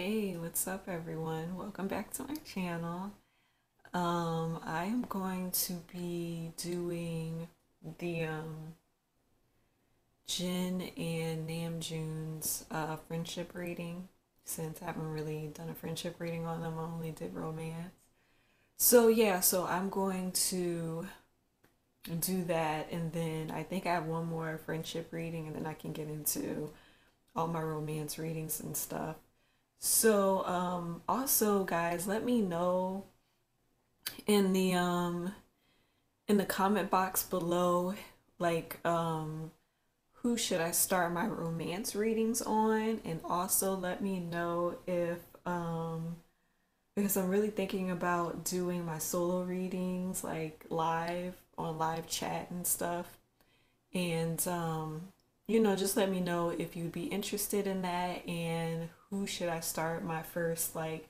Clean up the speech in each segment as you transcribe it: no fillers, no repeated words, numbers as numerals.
Hey, what's up everyone? Welcome back to my channel. I am going to be doing the Jin and Namjoon's friendship reading since I haven't really done a friendship reading on them. I only did romance. So yeah, so I'm going to do that, and then I think I have one more friendship reading and then I can get into all my romance readings and stuff. So, also guys, let me know in the comment box below, like, who should I start my romance readings on? And also let me know if, because I'm really thinking about doing my solo readings, like live on live chat and stuff. And, just let me know if you'd be interested in that and who should I start my first like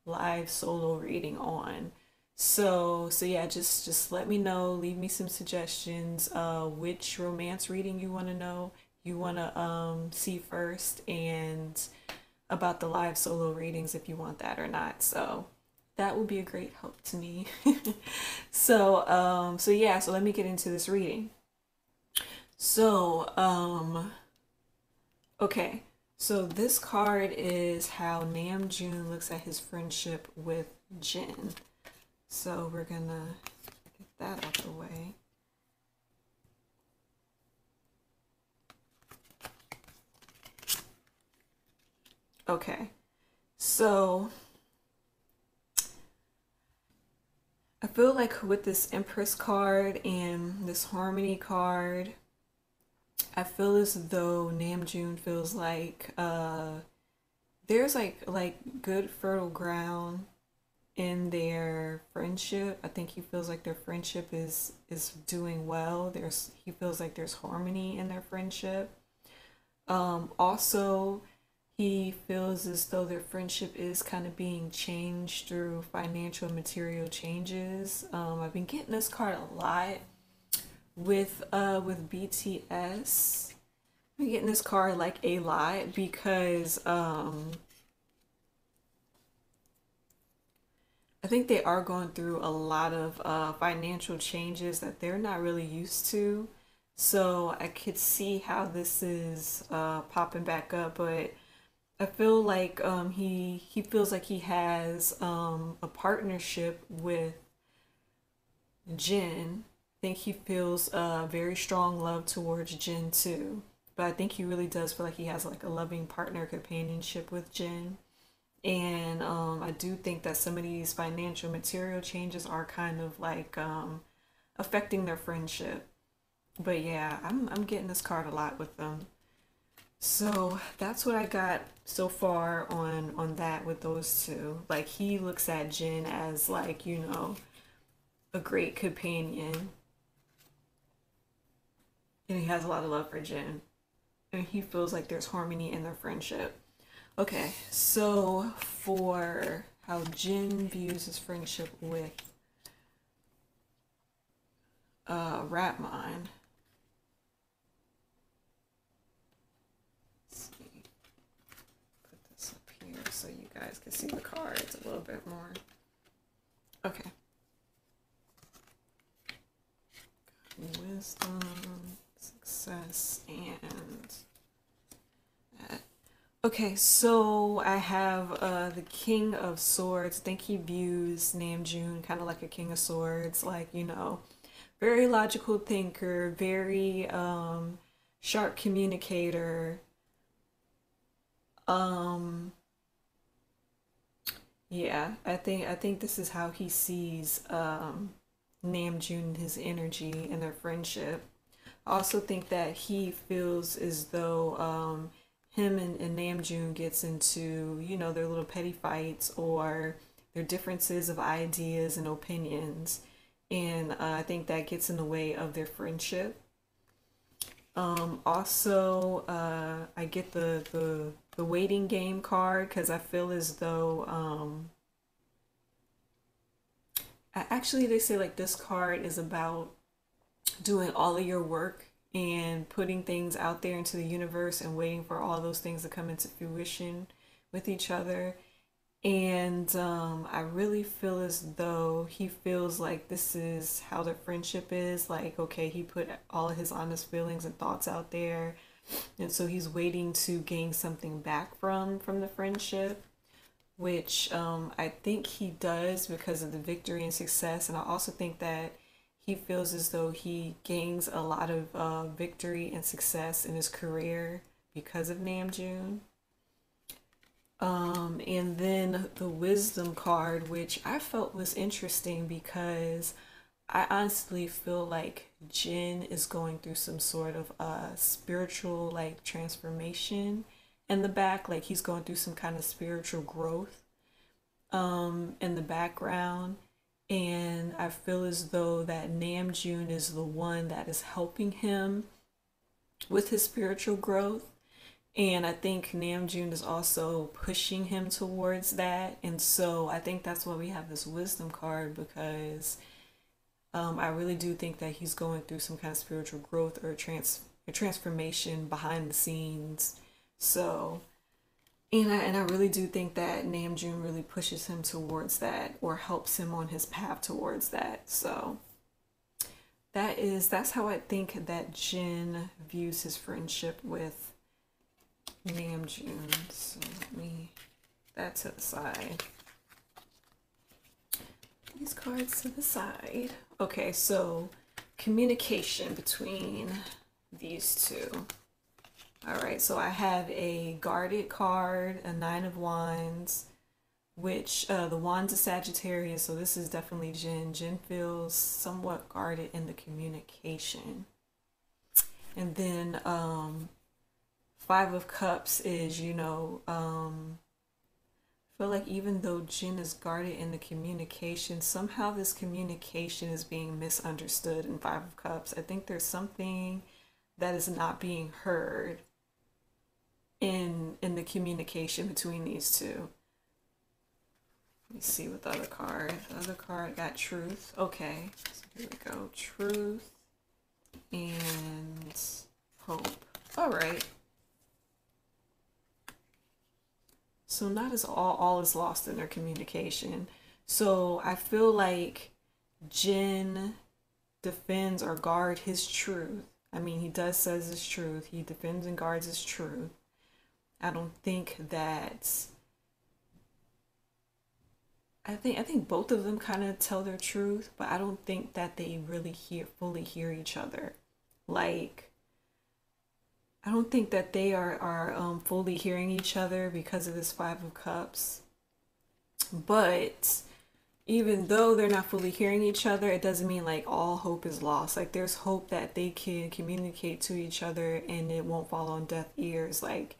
live solo reading on. So yeah, just let me know, leave me some suggestions, which romance reading you want to know, you want to see first, and about the live solo readings if you want that or not. So that would be a great help to me. So yeah, so let me get into this reading. So, okay. So this card is how Namjoon looks at his friendship with Jin. So we're gonna get that out the way. Okay. So I feel like with this Empress card and this Harmony card, I feel as though Namjoon feels like there's like good fertile ground in their friendship. I think he feels like their friendship is doing well. He feels like there's harmony in their friendship. Also, he feels as though their friendship is kind of being changed through financial and material changes. I've been getting this card a lot with BTS. I'm getting this card like a lot because I think they are going through a lot of financial changes that they're not really used to. So I could see how this is popping back up, but I feel like he feels like he has a partnership with Jin. I think he feels very strong love towards Jin too. But I think he really does feel like he has like a loving partner companionship with Jin. And I do think that some of these financial material changes are kind of like affecting their friendship. But yeah, I'm getting this card a lot with them. So that's what I got so far on that with those two. Like he looks at Jin as like, a great companion, and he has a lot of love for Jin. And he feels like there's harmony in their friendship. Okay, so for how Jin views his friendship with Ratmine. Let's see. Put this up here so you guys can see the cards a little bit more. Okay. Wisdom, success, and that. Okay, so I have the King of Swords. I think he views Namjoon kind of like a King of Swords, like, very logical thinker, very sharp communicator. Um, yeah, I think this is how he sees Namjoon, his energy and their friendship. I also think that he feels as though him and Namjoon gets into, their little petty fights or their differences of ideas and opinions. And I think that gets in the way of their friendship. Also, I get the waiting game card because I feel as though actually they say like this card is about doing all of your work and putting things out there into the universe and waiting for all those things to come into fruition with each other. And I really feel as though he feels like this is how the friendship is. Like, okay, he put all of his honest feelings and thoughts out there, and so he's waiting to gain something back from the friendship, which I think he does because of the victory and success. And I also think that he feels as though he gains a lot of victory and success in his career because of Namjoon. And then the wisdom card, which I felt was interesting because I honestly feel like Jin is going through some sort of spiritual like transformation in the back, like he's going through some kind of spiritual growth in the background. And I feel as though that Namjoon is the one that is helping him with his spiritual growth. And I think Namjoon is also pushing him towards that. And so I think that's why we have this wisdom card, because I really do think that he's going through some kind of spiritual growth or a transformation behind the scenes. So, and I really do think that Namjoon really pushes him towards that or helps him on his path towards that. So that's how I think that Jin views his friendship with Namjoon. So let me that to the side. These cards to the side. Okay, so communication between these two. All right, so I have a guarded card, a Nine of Wands, which the Wands is Sagittarius, so this is definitely Jin. Jin feels somewhat guarded in the communication. And then Five of Cups is, I feel like even though Jin is guarded in the communication, somehow this communication is being misunderstood in Five of Cups. I think there's something that is not being heard in the communication between these two. Let me see what the other card. The other card got Truth. Okay, so here we go. Truth and Hope. All right. So not as all is lost in their communication. So I feel like Jin defends or guard his truth. I mean, he does says his truth. He defends and guards his truth. I don't think that. I think both of them kind of tell their truth, but I don't think that they really fully hear each other. Like, I don't think that they are fully hearing each other because of this Five of Cups. But even though they're not fully hearing each other, it doesn't mean like all hope is lost. Like, there's hope that they can communicate to each other and it won't fall on deaf ears. Like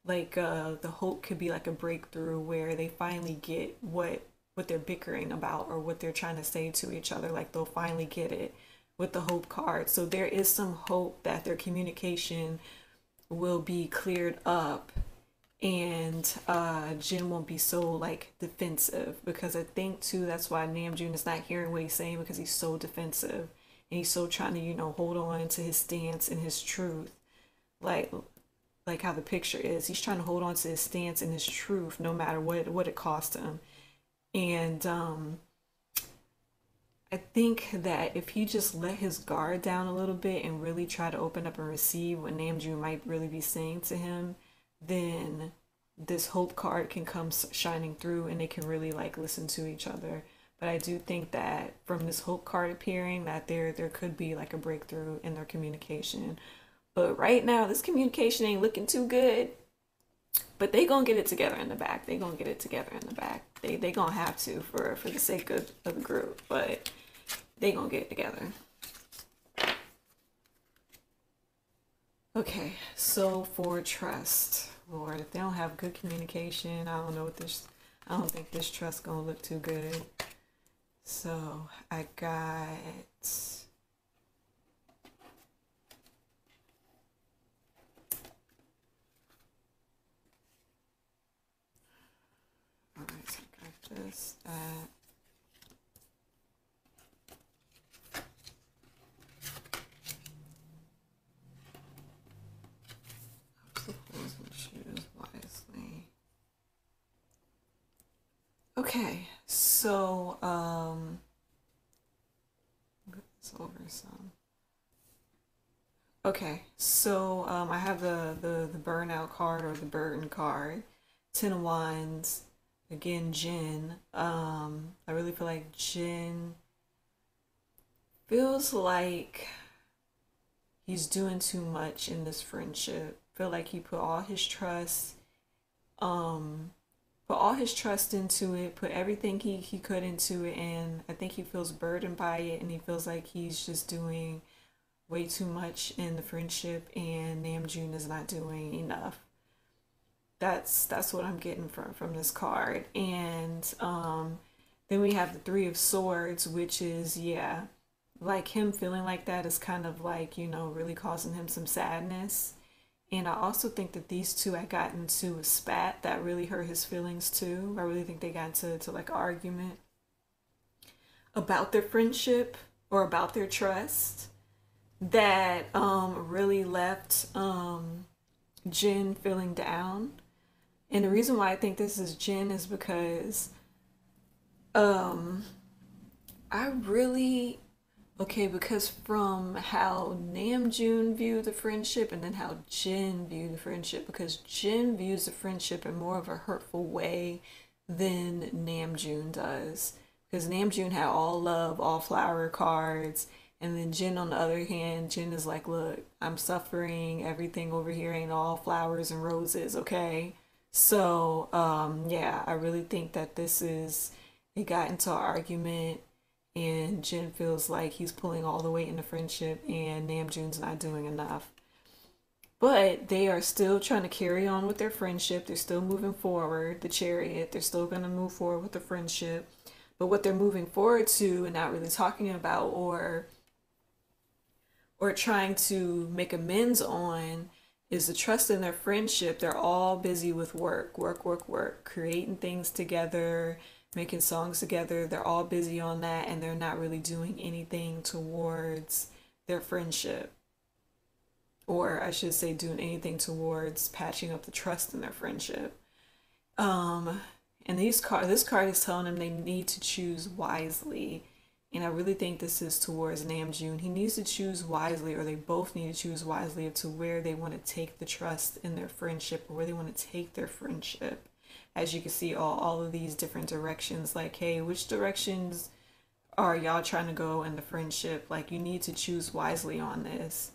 the hope could be like a breakthrough where they finally get what they're bickering about or what they're trying to say to each other. Like, they'll finally get it with the hope card. So there is some hope that their communication will be cleared up, and Jin won't be so like defensive, because I think too that's why Namjoon is not hearing what he's saying, because he's so defensive and he's so trying to hold on to his stance and his truth, like how the picture is. He's trying to hold on to his stance and his truth no matter what it costs him. And I think that if he just let his guard down a little bit and really try to open up and receive what Namjoon might really be saying to him, then this hope card can come shining through and they can really like listen to each other. But I do think that from this hope card appearing, that there could be like a breakthrough in their communication. But right now, this communication ain't looking too good. But they gonna get it together in the back. They gonna get it together in the back. They gonna have to for the sake of the group. But they gonna get it together. Okay, so for trust, Lord, if they don't have good communication, I don't think this trust gonna look too good. So I got all right, so I got this, that. Choose wisely. Okay, so it's over some. Okay, so I have the burnout card or the burden card. Ten of Wands. Again, Jin. I really feel like Jin feels like he's doing too much in this friendship. Feel like he um put all his trust into it, put everything he could into it, and I think he feels burdened by it, and he feels like he's just doing way too much in the friendship, and Namjoon is not doing enough. That's what I'm getting from this card. And then we have the Three of Swords, which is, yeah, like him feeling like that is kind of like, really causing him some sadness. And I also think that these two had gotten into a spat that really hurt his feelings too. I really think they got into like an argument about their friendship or about their trust that really left Jin feeling down. And the reason why I think this is Jin is because um I really okay, because from how Namjoon viewed the friendship and then how Jin viewed the friendship, because Jin views the friendship in more of a hurtful way than Namjoon does. Because Namjoon had all love, all flower cards, and then Jin, on the other hand, Jin is like, look, I'm suffering. Everything over here ain't all flowers and roses, okay? So, yeah, I really think that it got into an argument, and Jin feels like he's pulling all the weight in the friendship, and Namjoon's not doing enough. But they are still trying to carry on with their friendship. They're still moving forward, the chariot. They're still going to move forward with the friendship. But what they're moving forward to and not really talking about or trying to make amends on is the trust in their friendship. They're all busy with work, work, work, work, creating things together, making songs together. They're all busy on that, and they're not really doing anything towards their friendship. Or I should say, doing anything towards patching up the trust in their friendship. Um, and this card is telling them they need to choose wisely. And I really think this is towards Namjoon. He needs to choose wisely, or they both need to choose wisely, to where they want to take the trust in their friendship, or where they want to take their friendship. As you can see, all of these different directions, like, hey, which directions are y'all trying to go in the friendship? Like, you need to choose wisely on this.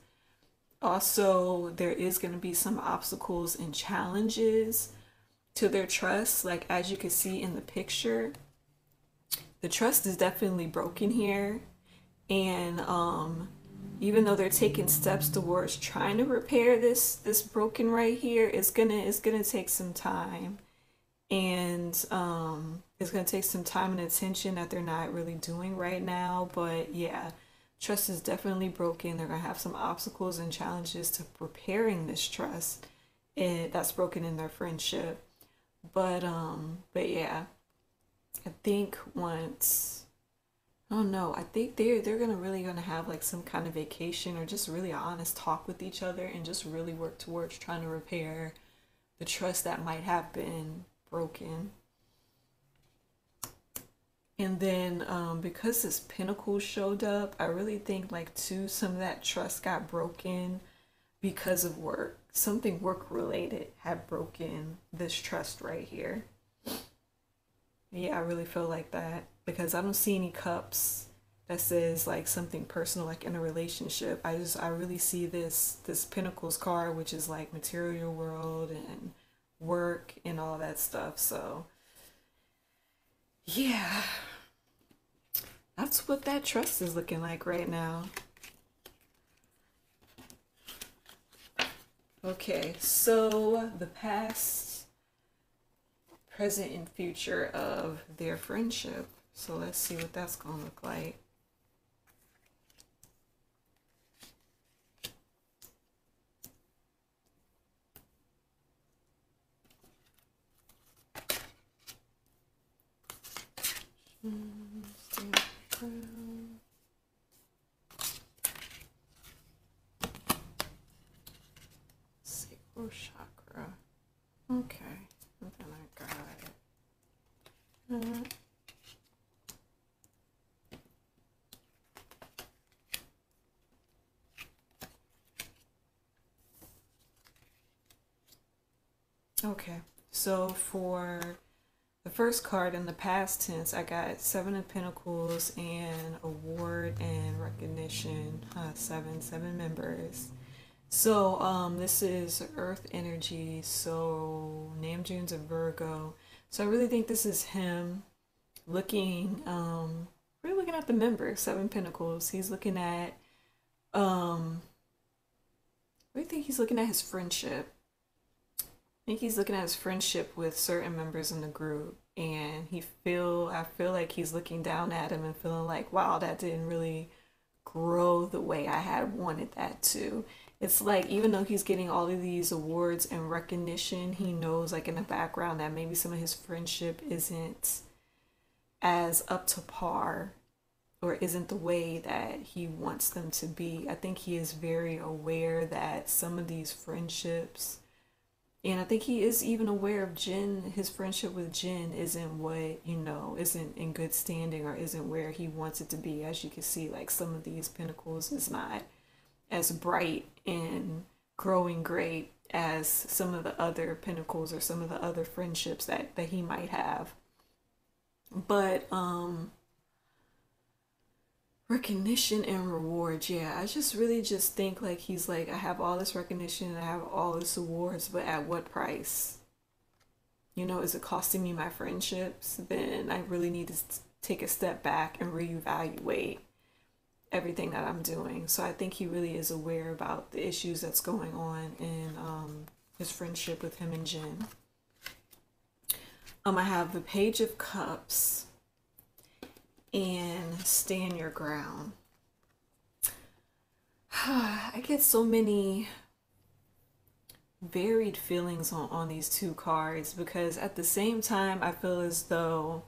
Also, there is going to be some obstacles and challenges to their trust. Like, as you can see in the picture, the trust is definitely broken here. And even though they're taking steps towards trying to repair this broken right here, it's gonna take some time. And it's gonna take some time and attention that they're not really doing right now. But yeah, trust is definitely broken. They're gonna have some obstacles and challenges to repairing this trust that's broken in their friendship. But yeah, I think once, I don't know, I think they're gonna have like some kind of vacation, or just really an honest talk with each other, and just really work towards trying to repair the trust that might have been broken. And then because this Pinnacle showed up, I really think like too, some of that trust got broken because of work. Something work related had broken this trust right here. Yeah, I really feel like that, because I don't see any cups that says like something personal, like in a relationship. I really see this Pentacles card, which is like material world and work and all that stuff. So yeah, that's what that trust is looking like right now. Okay, so the past, present, and future of their friendship. So let's see what that's gonna look like. Sacral chakra. Okay, and then I got Uh, okay, so for the first card in the past tense, I got Seven of Pentacles and award and recognition. Seven members. So this is Earth energy. So Namjoon's a Virgo. So I really think this is him looking, really looking at the members, Seven Pentacles. He's looking at, I really think he's looking at his friendship. I think he's looking at his friendship with certain members in the group, and I feel like he's looking down at him and feeling like, wow, that didn't really grow the way I had wanted that to. It's like even though he's getting all of these awards and recognition, he knows like in the background that maybe some of his friendship isn't as up to par or isn't the way that he wants them to be. I think he is very aware that some of these friendships, and I think he is even aware of Jin, his friendship with Jin isn't what, isn't in good standing or isn't where he wants it to be. As you can see, like some of these pentacles is not as bright and growing great as some of the other pentacles or some of the other friendships that he might have. But recognition and rewards, yeah, I just really just think like he's like, I have all this recognition and I have all this awards, but at what price? Is it costing me my friendships? Then I really need to take a step back and reevaluate everything that I'm doing. So I think he really is aware about the issues that's going on in his friendship with him and Jin. I have the Page of Cups and Stand Your Ground. I get so many varied feelings on these two cards, because at the same time I feel as though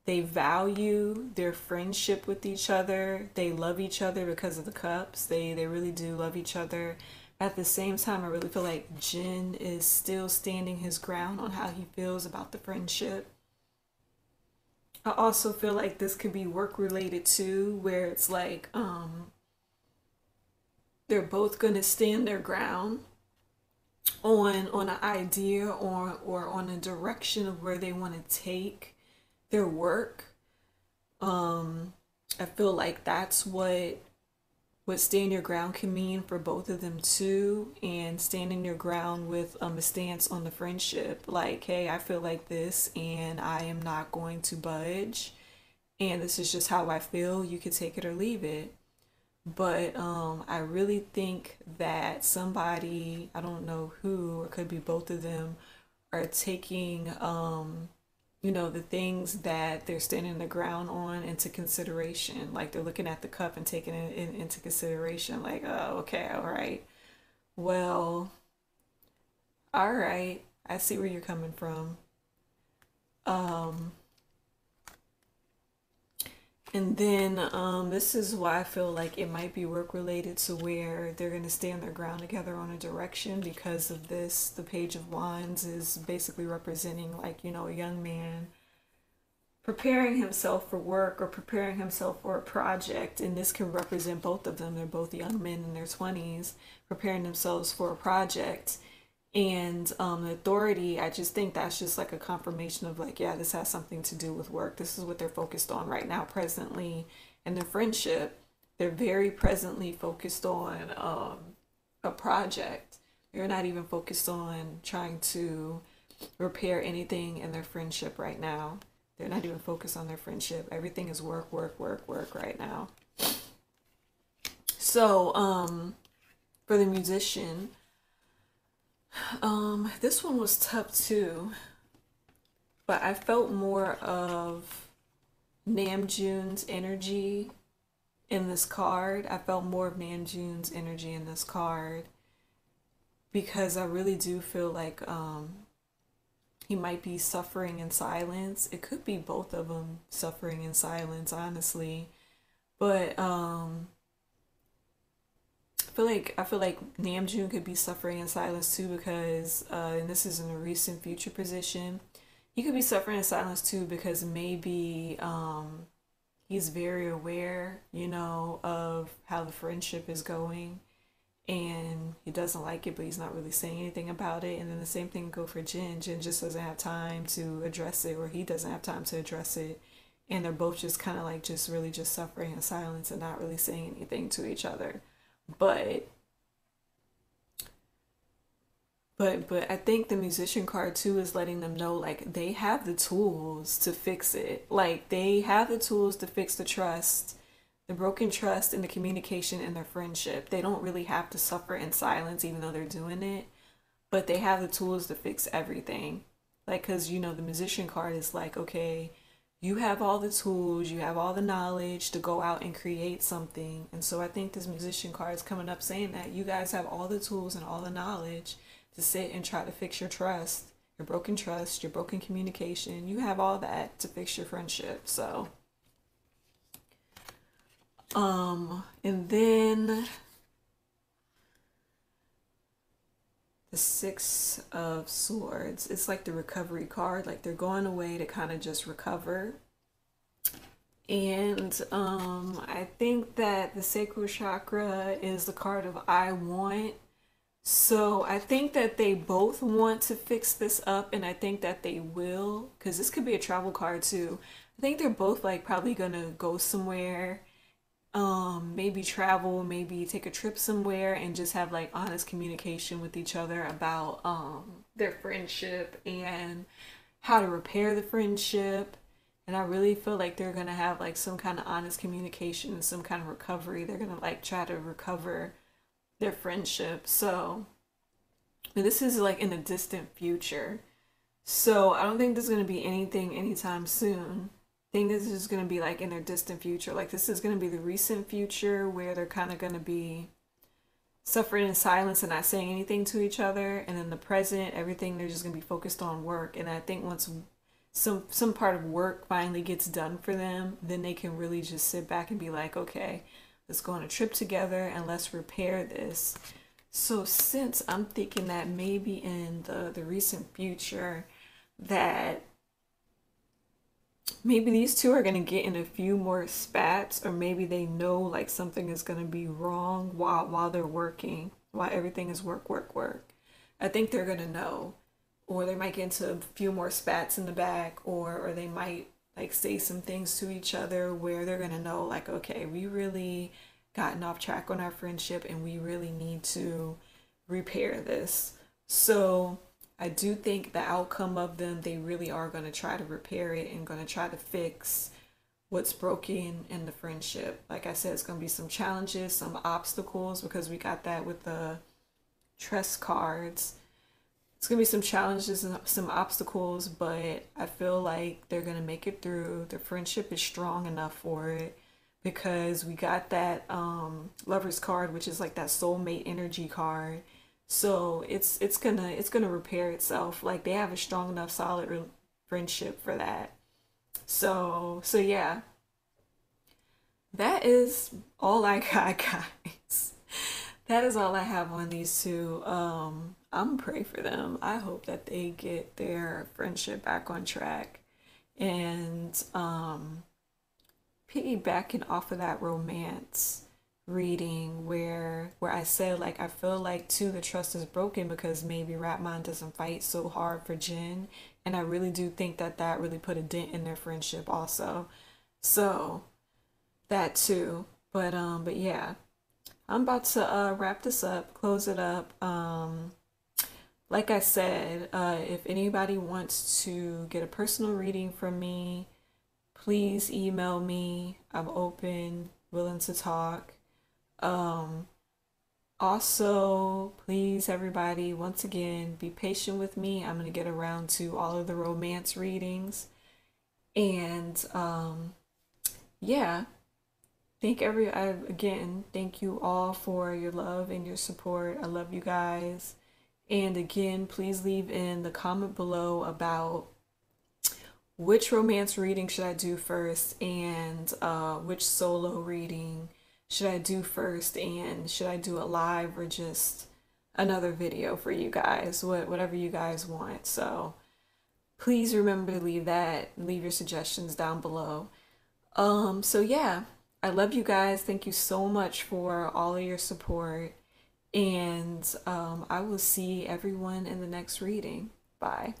they value their friendship with each other. They love each other because of the cups. They really do love each other. At the same time, I really feel like Jin is still standing his ground on how he feels about the friendship. I also feel like this could be work related too, where it's like they're both going to stand their ground on an idea or on a direction of where they want to take their work. I feel like that's what stand your ground can mean for both of them too, and standing your ground with a stance on the friendship, like, hey, I feel like this and I am not going to budge, and this is just how I feel. You could take it or leave it. But I really think that somebody, I don't know who, or could be both of them, are taking the things that they're standing the ground on into consideration. Like they're looking at the cup and taking it into consideration. Like, oh, okay, all right. Well, all right. I see where you're coming from. And then this is why I feel like it might be work related, to where they're going to stand their ground together on a direction because of this. The Page of Wands is basically representing like, a young man preparing himself for work or preparing himself for a project. And this can represent both of them. They're both young men in their 20s preparing themselves for a project. And the Authority, I just think that's just like a confirmation of like, yeah, this has something to do with work. This is what they're focused on right now, presently. And their friendship, they're very presently focused on a project. They're not even focused on trying to repair anything in their friendship right now. They're not even focused on their friendship. Everything is work, work, work, work right now. So for the musician, this one was tough too, but I felt more of Namjoon's energy in this card. I felt more of Namjoon's energy in this card because I really do feel like he might be suffering in silence. It could be both of them suffering in silence, honestly. But I feel like Namjoon could be suffering in silence too, because and this is in a recent future position. he could be suffering in silence too because maybe he's very aware, you know, of how the friendship is going and he doesn't like it, but he's not really saying anything about it. And then the same thing go for Jin. Jin just doesn't have time to address it, or he doesn't have time to address it. And they're both just kind of like just really just suffering in silence and not really saying anything to each other. But but I think the musician card too is letting them know like they have the tools to fix it. Like they have the tools to fix the broken trust and the communication in their friendship. They don't really have to suffer in silence even though they're doing it, but they have the tools to fix everything. Like cuz you know the musician card is like, okay, you have all the tools, you have all the knowledge to go out and create something. And so I think this musician card is coming up saying that you guys have all the tools and all the knowledge to sit and try to fix trust, your broken communication. You have all that to fix your friendship. So, and then the Six of Swords. It's like the recovery card. Like they're going away to kind of just recover. And I think that the sacral chakra is the card of I want. So I think that they both want to fix this up, and I think that they will, because this could be a travel card too. I think they're both like probably gonna go somewhere, maybe travel, maybe take a trip somewhere, and just have like honest communication with each other about their friendship and how to repair the friendship. And I really feel like they're gonna have like some kind of honest communication and some kind of recovery. They're gonna like try to recover their friendship. So this is like in the distant future. So I don't think there's gonna be anything anytime soon. I think this is gonna be like in their distant future. Like this is gonna be the recent future where they're kind of gonna be suffering in silence and not saying anything to each other. And then the present, everything they're just gonna be focused on work. And I think once some part of work finally gets done for them, then they can really just sit back and be like, okay, let's go on a trip together and let's repair this. So since I'm thinking that maybe in the recent future that maybe these two are going to get in a few more spats, or maybe they know like something is going to be wrong while they're working, while everything is work work work. I think they're going to know, or they might get into a few more spats in the back, or they might like say some things to each other where they're gonna know like, okay, we really gotten off track on our friendship and we really need to repair this. So I do think the outcome of them, they really are going to try to repair it and going to try to fix what's broken in the friendship. Like I said, it's going to be some challenges, some obstacles, because we got that with the trust cards. It's going to be some challenges and some obstacles, but I feel like they're going to make it through. The friendship is strong enough for it because we got that Lover's card, which is like that soulmate energy card. So it's gonna repair itself. Like they have a strong enough solid friendship for that. So yeah, that is all I got, guys. That is all I have on these two. I'm pray for them. I hope that they get their friendship back on track. And piggybacking off of that romance reading where I said like I feel like too the trust is broken because maybe Ratman doesn't fight so hard for Jin, and I really do think that that really put a dent in their friendship also. So that too. But yeah, I'm about to wrap this up, close it up. Like I said, if anybody wants to get a personal reading from me, please email me. I'm open, willing to talk. Um, Also, please, everybody, once again, be patient with me. I'm going to get around to all of the romance readings. And yeah, again, thank you all for your love and your support. I love you guys. And again, please leave in the comment below about which romance reading should I do first, and which solo reading should I do first, and should I do a live or just another video for you guys, whatever you guys want. So please remember to leave your suggestions down below. So yeah, I love you guys. Thank you so much for all of your support. And I will see everyone in the next reading. Bye.